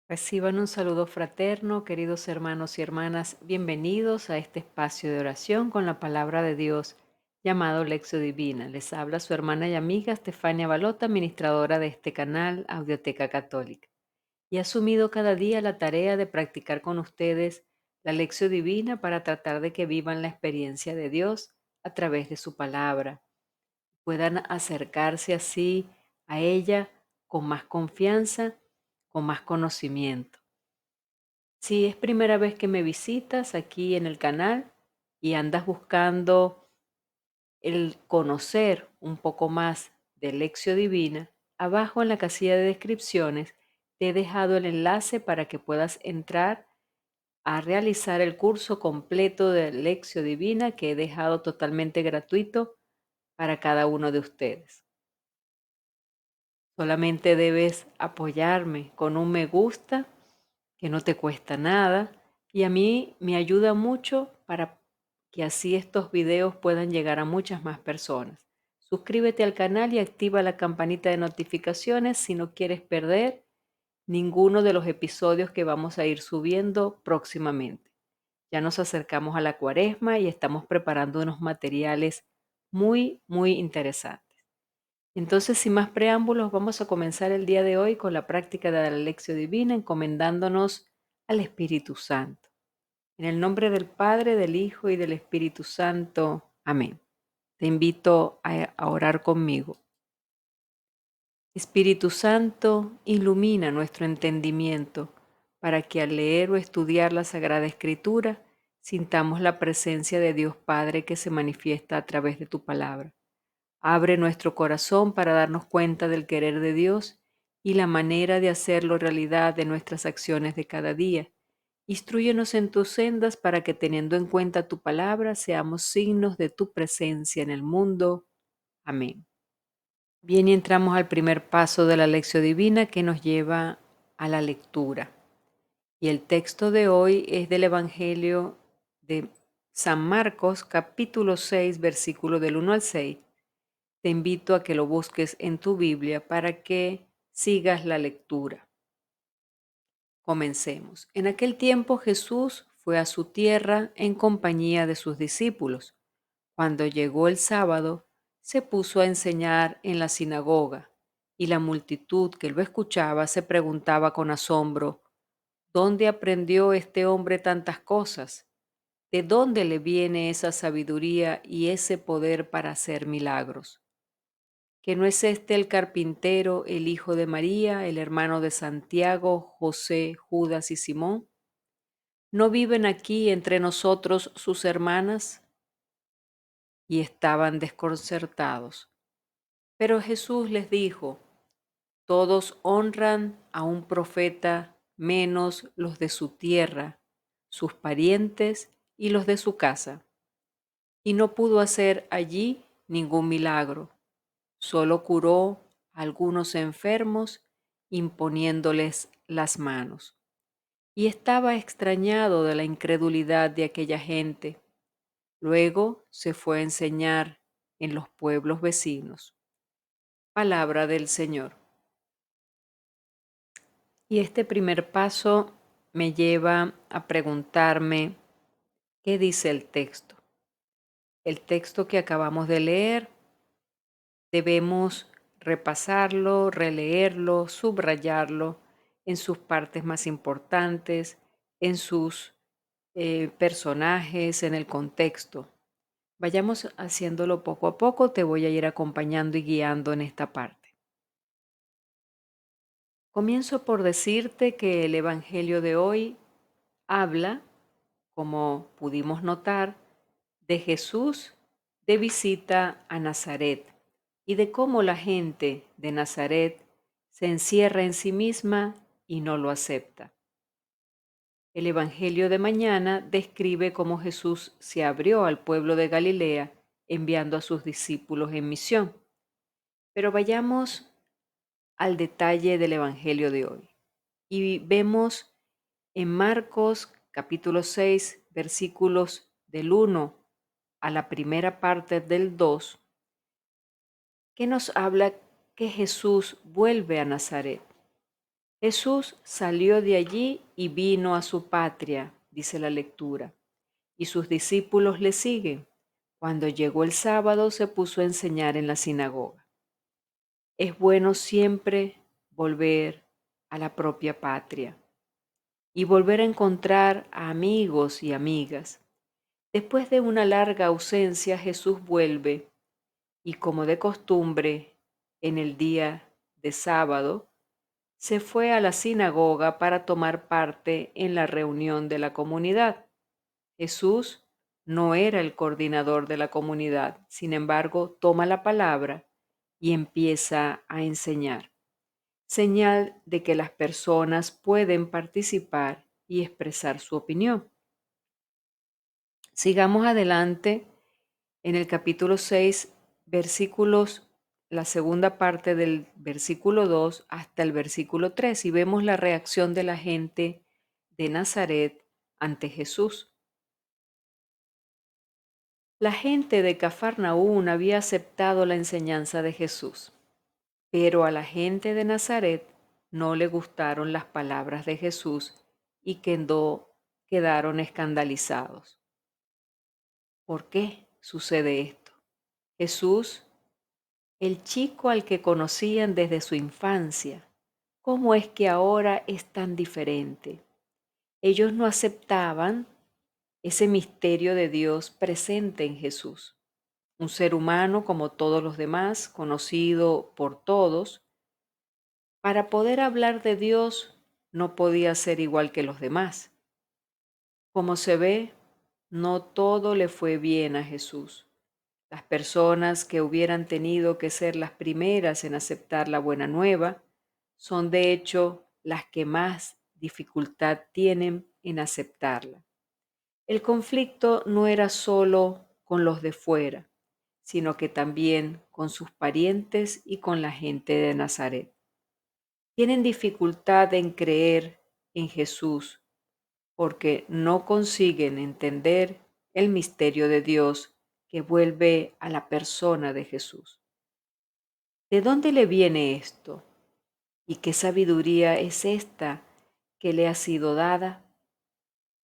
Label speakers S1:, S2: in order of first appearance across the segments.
S1: Reciban un saludo fraterno, queridos hermanos y hermanas. Bienvenidos a este espacio de oración con la palabra de Dios llamado Lección Divina. Les habla su hermana y amiga Estefania Balota, administradora de este canal Audioteca Católica. Y he asumido cada día la tarea de practicar con ustedes la Lección Divina para tratar de que vivan la experiencia de Dios a través de su palabra. Puedan acercarse así a ella con más confianza, con más conocimiento. Si es primera vez que me visitas aquí en el canal y andas buscando el conocer un poco más de Lección Divina, abajo en la casilla de descripciones te he dejado el enlace para que puedas entrar a realizar el curso completo de Lección Divina que he dejado totalmente gratuito para cada uno de ustedes. Solamente debes apoyarme con un me gusta que no te cuesta nada y a mí me ayuda mucho para que así estos videos puedan llegar a muchas más personas. Suscríbete al canal y activa la campanita de notificaciones si no quieres perder ninguno de los episodios que vamos a ir subiendo próximamente. Ya nos acercamos a la Cuaresma y estamos preparando unos materiales muy interesantes. Entonces, sin más preámbulos, vamos a comenzar el día de hoy con la práctica de la Lección Divina, encomendándonos al Espíritu Santo. En el nombre del Padre, del Hijo y del Espíritu Santo. Amén. Te invito a orar conmigo. Espíritu Santo, ilumina nuestro entendimiento para que al leer o estudiar la Sagrada Escritura sintamos la presencia de Dios Padre que se manifiesta a través de tu palabra. Abre nuestro corazón para darnos cuenta del querer de Dios y la manera de hacerlo realidad de nuestras acciones de cada día. Instrúyenos en tus sendas para que teniendo en cuenta tu palabra seamos signos de tu presencia en el mundo. Amén. Bien, y entramos al primer paso de la lección divina que nos lleva a la lectura. Y el texto de hoy es del Evangelio de San Marcos, capítulo 6, versículo del 1 al 6. Te invito a que lo busques en tu Biblia para que sigas la lectura. Comencemos. En aquel tiempo Jesús fue a su tierra en compañía de sus discípulos. Cuando llegó el sábado, se puso a enseñar en la sinagoga, y la multitud que lo escuchaba se preguntaba con asombro, ¿dónde aprendió este hombre tantas cosas? ¿De dónde le viene esa sabiduría y ese poder para hacer milagros? ¿Que no es este el carpintero, el hijo de María, el hermano de Santiago, José, Judas y Simón? ¿No viven aquí entre nosotros sus hermanas? Y estaban desconcertados. Pero Jesús les dijo, todos honran a un profeta menos los de su tierra, sus parientes y los de su casa. Y no pudo hacer allí ningún milagro. Solo curó a algunos enfermos imponiéndoles las manos. Y estaba extrañado de la incredulidad de aquella gente. Luego se fue a enseñar en los pueblos vecinos. Palabra del Señor. Y este primer paso me lleva a preguntarme, ¿qué dice el texto? El texto que acabamos de leer, debemos repasarlo, releerlo, subrayarlo en sus partes más importantes, en sus personajes, en el contexto. Vayamos haciéndolo poco a poco, te voy a ir acompañando y guiando en esta parte. Comienzo por decirte que el Evangelio de hoy habla, como pudimos notar, de Jesús de visita a Nazaret y de cómo la gente de Nazaret se encierra en sí misma y no lo acepta. El Evangelio de mañana describe cómo Jesús se abrió al pueblo de Galilea enviando a sus discípulos en misión. Pero vayamos al detalle del Evangelio de hoy. Y vemos en Marcos capítulo 6, versículos del 1 a la primera parte del 2, que nos habla que Jesús vuelve a Nazaret. Jesús salió de allí y vino a su patria, dice la lectura, y sus discípulos le siguen. Cuando llegó el sábado se puso a enseñar en la sinagoga. Es bueno siempre volver a la propia patria y volver a encontrar a amigos y amigas. Después de una larga ausencia, Jesús vuelve y, como de costumbre, en el día de sábado, se fue a la sinagoga para tomar parte en la reunión de la comunidad. Jesús no era el coordinador de la comunidad, sin embargo, toma la palabra y empieza a enseñar, señal de que las personas pueden participar y expresar su opinión. Sigamos adelante en el capítulo 6, versículos, la segunda parte del versículo 2 hasta el versículo 3, y vemos la reacción de la gente de Nazaret ante Jesús. La gente de Cafarnaún había aceptado la enseñanza de Jesús, pero a la gente de Nazaret no le gustaron las palabras de Jesús y quedaron escandalizados. ¿Por qué sucede esto? Jesús, el chico al que conocían desde su infancia, ¿cómo es que ahora es tan diferente? Ellos no aceptaban ese misterio de Dios presente en Jesús, un ser humano como todos los demás, conocido por todos. Para poder hablar de Dios no podía ser igual que los demás. Como se ve, no todo le fue bien a Jesús. Las personas que hubieran tenido que ser las primeras en aceptar la buena nueva son de hecho las que más dificultad tienen en aceptarla. El conflicto no era solo con los de fuera, sino que también con sus parientes y con la gente de Nazaret. Tienen dificultad en creer en Jesús porque no consiguen entender el misterio de Dios que vuelve a la persona de Jesús. ¿De dónde le viene esto? ¿Y qué sabiduría es esta que le ha sido dada?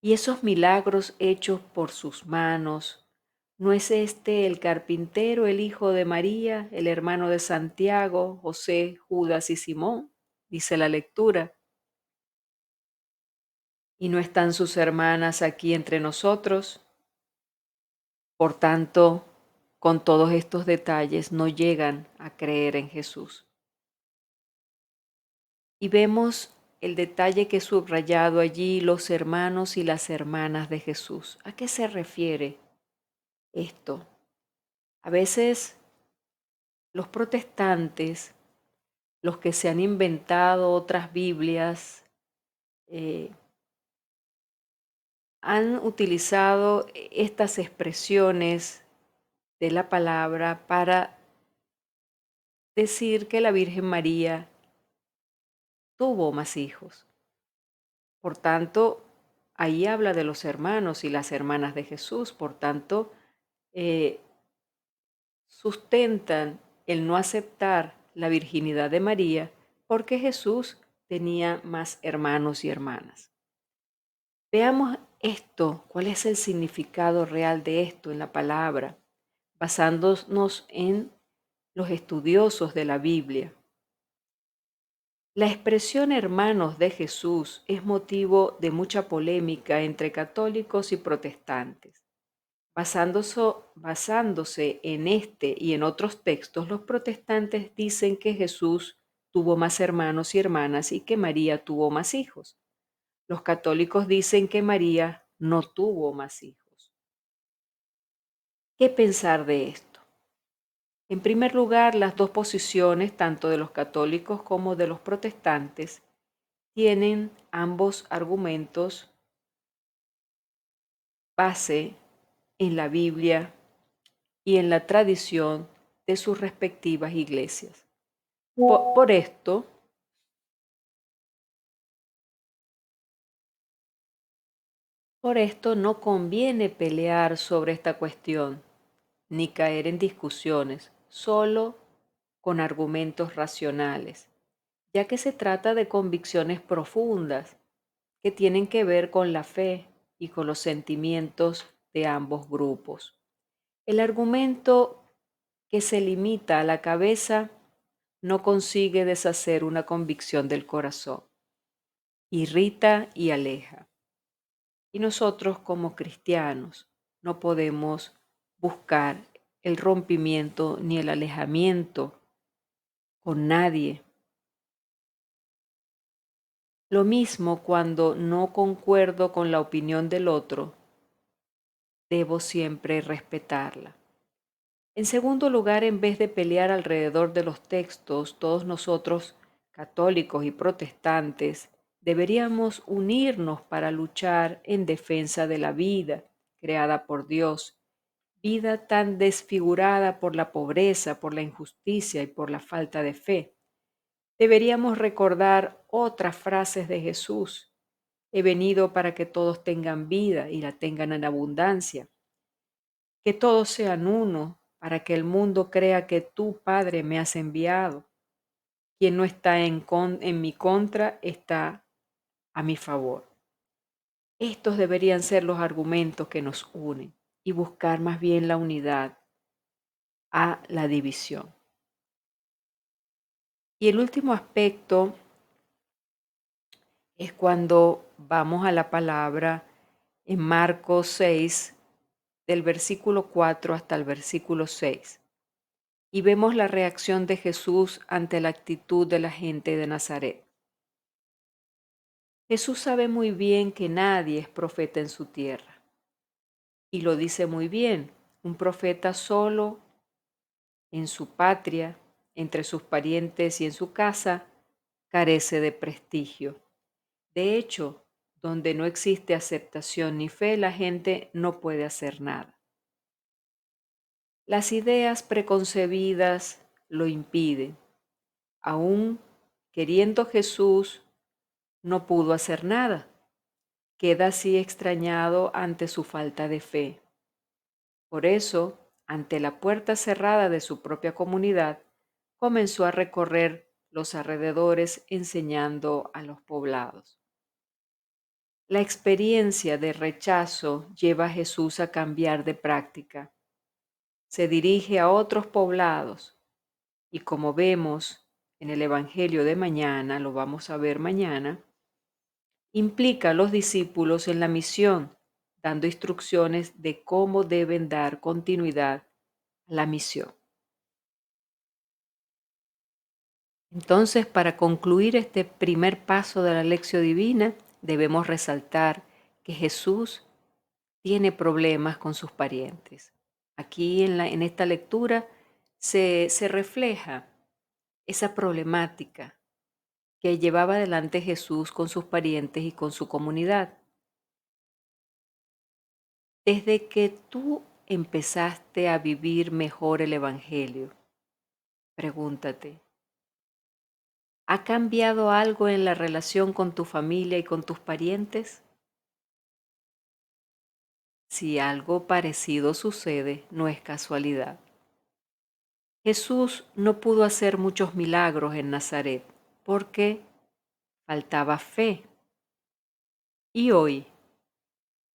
S1: Y esos milagros hechos por sus manos, ¿no es este el carpintero, el hijo de María, el hermano de Santiago, José, Judas y Simón? Dice la lectura. ¿Y no están sus hermanas aquí entre nosotros? Por tanto, con todos estos detalles no llegan a creer en Jesús. Y vemos el detalle que he subrayado allí, los hermanos y las hermanas de Jesús. ¿A qué se refiere esto? A veces los protestantes, los que se han inventado otras Biblias, eh, han utilizado estas expresiones de la palabra para decir que la Virgen María tuvo más hijos. Por tanto, ahí habla de los hermanos y las hermanas de Jesús. Por tanto, eh, sustentan el no aceptar la virginidad de María porque Jesús tenía más hermanos y hermanas. Veamos esto, cuál es el significado real de esto en la palabra, basándonos en los estudiosos de la Biblia. La expresión hermanos de Jesús es motivo de mucha polémica entre católicos y protestantes. Basándose en este y en otros textos, los protestantes dicen que Jesús tuvo más hermanos y hermanas y que María tuvo más hijos. Los católicos dicen que María no tuvo más hijos. ¿Qué pensar de esto? En primer lugar, las dos posiciones, tanto de los católicos como de los protestantes, tienen ambos argumentos base en la Biblia y en la tradición de sus respectivas iglesias. Por esto no conviene pelear sobre esta cuestión, ni caer en discusiones, solo con argumentos racionales. ya que se trata de convicciones profundas que tienen que ver con la fe y con los sentimientos de ambos grupos. El argumento que se limita a la cabeza no consigue deshacer una convicción del corazón, irrita y aleja. Y nosotros como cristianos no podemos buscar el rompimiento ni el alejamiento con nadie. Lo mismo cuando no concuerdo con la opinión del otro, debo siempre respetarla. En segundo lugar, en vez de pelear alrededor de los textos, todos nosotros, católicos y protestantes, deberíamos unirnos para luchar en defensa de la vida creada por Dios, vida tan desfigurada por la pobreza, por la injusticia y por la falta de fe. Deberíamos recordar otras frases de Jesús. He venido para que todos tengan vida y la tengan en abundancia, que todos sean uno, para que el mundo crea que tú, Padre, me has enviado. Quien no está en mi contra está a mi favor. Estos deberían ser los argumentos que nos unen y buscar más bien la unidad a la división. Y el último aspecto es cuando vamos a la palabra en Marcos 6, del versículo 4 hasta el versículo 6. Y vemos la reacción de Jesús ante la actitud de la gente de Nazaret. Jesús sabe muy bien que nadie es profeta en su tierra. Y lo dice muy bien, un profeta solo en su patria, entre sus parientes y en su casa, carece de prestigio. De hecho, donde no existe aceptación ni fe, la gente no puede hacer nada. Las ideas preconcebidas lo impiden. Aún queriendo Jesús, no pudo hacer nada. Queda así extrañado ante su falta de fe. Por eso, ante la puerta cerrada de su propia comunidad, comenzó a recorrer los alrededores enseñando a los poblados. La experiencia de rechazo lleva a Jesús a cambiar de práctica. Se dirige a otros poblados y como vemos en el Evangelio de mañana, lo vamos a ver mañana, implica a los discípulos en la misión, dando instrucciones de cómo deben dar continuidad a la misión. Entonces, para concluir este primer paso de la lección divina, debemos resaltar que Jesús tiene problemas con sus parientes. Aquí en esta lectura se refleja esa problemática que llevaba adelante Jesús con sus parientes y con su comunidad. Desde que tú empezaste a vivir mejor el Evangelio, pregúntate, ¿ha cambiado algo en la relación con tu familia y con tus parientes? Si algo parecido sucede, no es casualidad. Jesús no pudo hacer muchos milagros en Nazaret porque faltaba fe. Y hoy,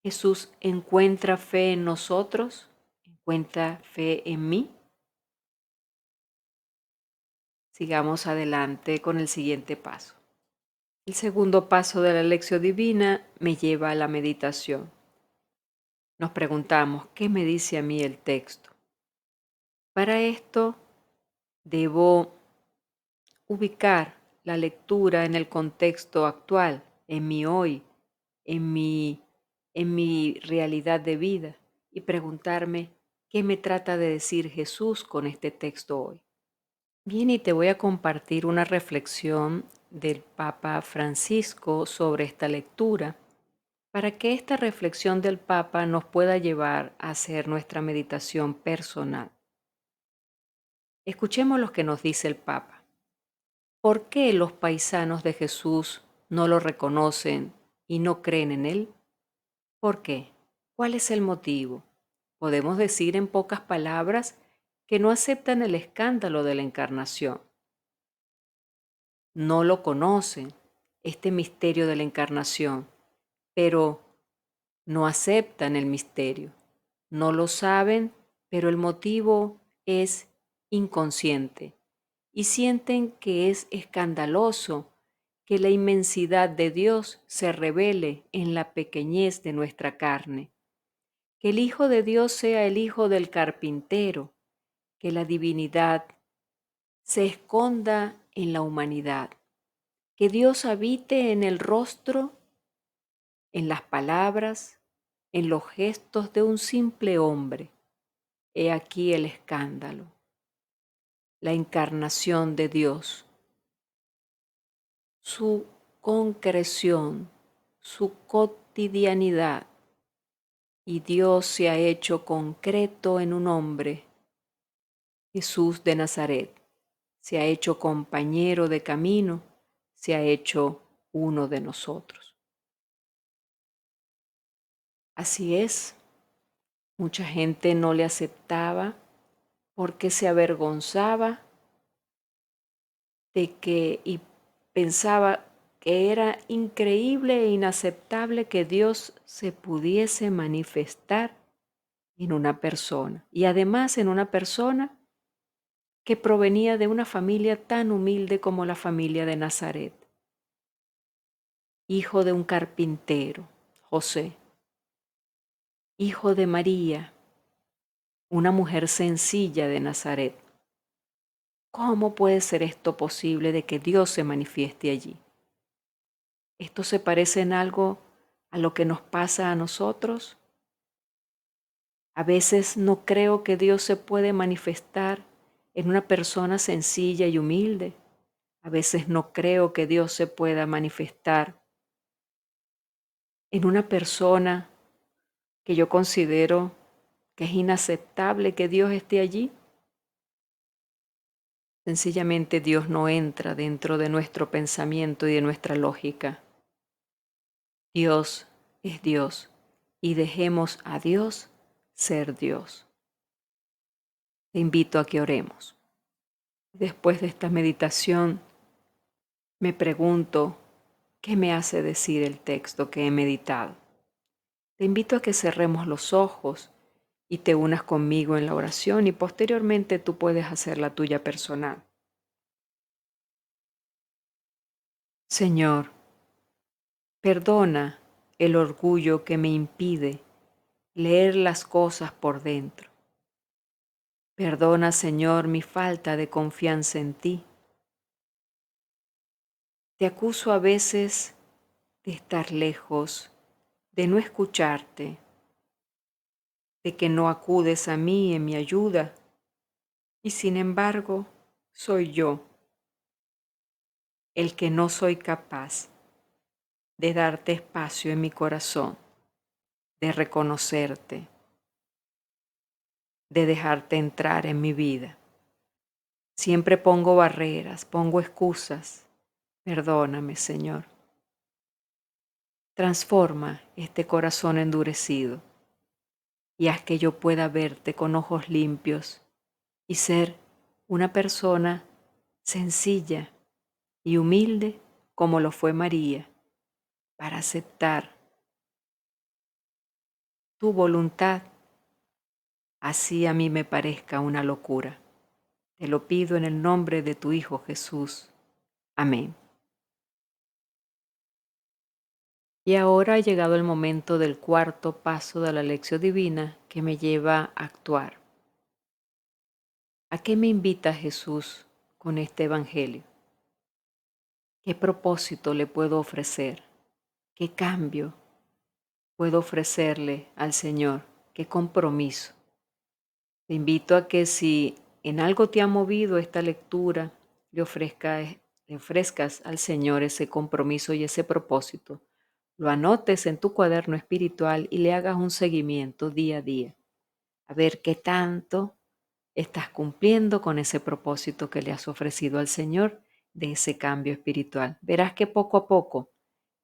S1: ¿Jesús encuentra fe en nosotros? ¿Encuentra fe en mí? Sigamos adelante con el siguiente paso. El segundo paso de la lección divina me lleva a la meditación. Nos preguntamos, ¿qué me dice a mí el texto? Para esto, debo ubicar la lectura en el contexto actual, en mi hoy, en mi realidad de vida y preguntarme qué me trata de decir Jesús con este texto hoy. Bien, y te voy a compartir una reflexión del Papa Francisco sobre esta lectura para que esta reflexión del Papa nos pueda llevar a hacer nuestra meditación personal. Escuchemos lo que nos dice el Papa. ¿Por qué los paisanos de Jesús no lo reconocen y no creen en él? ¿Por qué? ¿Cuál es el motivo? Podemos decir en pocas palabras que no aceptan el escándalo de la encarnación. no lo conocen, este misterio de la encarnación, pero no aceptan el misterio. No lo saben, pero el motivo es inconsciente y sienten que es escandaloso que la inmensidad de Dios se revele en la pequeñez de nuestra carne, que el Hijo de Dios sea el hijo del carpintero, que la divinidad se esconda en la humanidad, que Dios habite en el rostro, en las palabras, en los gestos de un simple hombre. He aquí el escándalo, la encarnación de Dios, su concreción, su cotidianidad, y Dios se ha hecho concreto en un hombre, Jesús de Nazaret, se ha hecho compañero de camino, se ha hecho uno de nosotros. Así es, mucha gente no le aceptaba porque se avergonzaba de que y pensaba que era increíble e inaceptable que Dios se pudiese manifestar en una persona, y además en una persona que provenía de una familia tan humilde como la familia de Nazaret, hijo de un carpintero, José, hijo de María, una mujer sencilla de Nazaret. ¿Cómo puede ser esto posible de que Dios se manifieste allí? ¿Esto se parece en algo a lo que nos pasa a nosotros? A veces no creo que Dios se puede manifestar en una persona sencilla y humilde. A veces no creo que Dios se pueda manifestar en una persona que yo considero que es inaceptable que Dios esté allí. Sencillamente Dios no entra dentro de nuestro pensamiento y de nuestra lógica. Dios es Dios y dejemos a Dios ser Dios. Te invito a que oremos. Después de esta meditación, me pregunto, ¿qué me hace decir el texto que he meditado? Te invito a que cerremos los ojos y te unas conmigo en la oración y posteriormente tú puedes hacer la tuya personal. Señor, perdona el orgullo que me impide leer las cosas por dentro. Perdona, Señor, mi falta de confianza en ti. Te acuso a veces de estar lejos, de no escucharte, de que no acudes a mí en mi ayuda, y sin embargo soy yo el que no soy capaz de darte espacio en mi corazón, de reconocerte, de dejarte entrar en mi vida. Siempre pongo barreras, pongo excusas. Perdóname, Señor. Transforma este corazón endurecido y haz que yo pueda verte con ojos limpios y ser una persona sencilla y humilde como lo fue María, para aceptar tu voluntad, así a mí me parezca una locura. Te lo pido en el nombre de tu Hijo Jesús. Amén. Y ahora ha llegado el momento del cuarto paso de la lección divina que me lleva a actuar. ¿A qué me invita Jesús con este Evangelio? ¿Qué propósito le puedo ofrecer? ¿Qué cambio puedo ofrecerle al Señor? ¿Qué compromiso? Te invito a que si en algo te ha movido esta lectura, le ofrezcas al Señor ese compromiso y ese propósito. Lo anotes en tu cuaderno espiritual y le hagas un seguimiento día a día. A ver qué tanto estás cumpliendo con ese propósito que le has ofrecido al Señor de ese cambio espiritual. Verás que poco a poco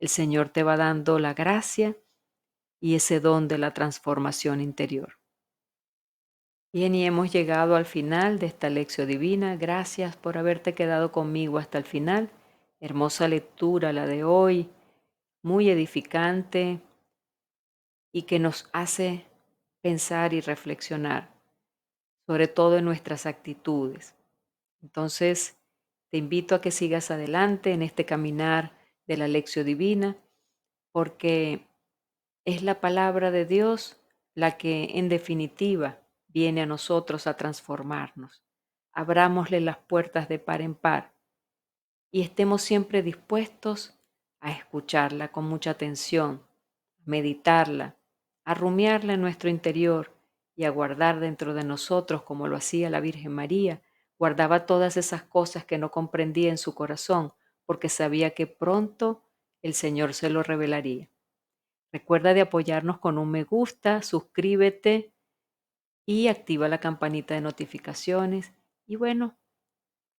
S1: el Señor te va dando la gracia y ese don de la transformación interior. Bien, y hemos llegado al final de esta lección divina. Gracias por haberte quedado conmigo hasta el final Hermosa lectura la de hoy, muy edificante y que nos hace pensar y reflexionar, sobre todo en nuestras actitudes. Entonces, te invito a que sigas adelante en este caminar de la lección divina, porque es la palabra de Dios la que en definitiva viene a nosotros a transformarnos. Abrámosle las puertas de par en par y estemos siempre dispuestos a escucharla con mucha atención, a meditarla, a rumiarla en nuestro interior y a guardar dentro de nosotros, como lo hacía la Virgen María, guardaba todas esas cosas que no comprendía en su corazón, porque sabía que pronto el Señor se lo revelaría. Recuerda de apoyarnos con un me gusta, suscríbete y activa la campanita de notificaciones. Y bueno,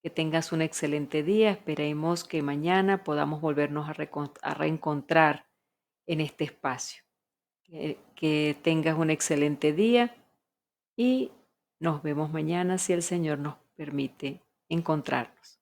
S1: que tengas un excelente día. Esperemos que mañana podamos volvernos a reencontrar en este espacio. Que tengas un excelente día y nos vemos mañana si el Señor nos permite encontrarnos.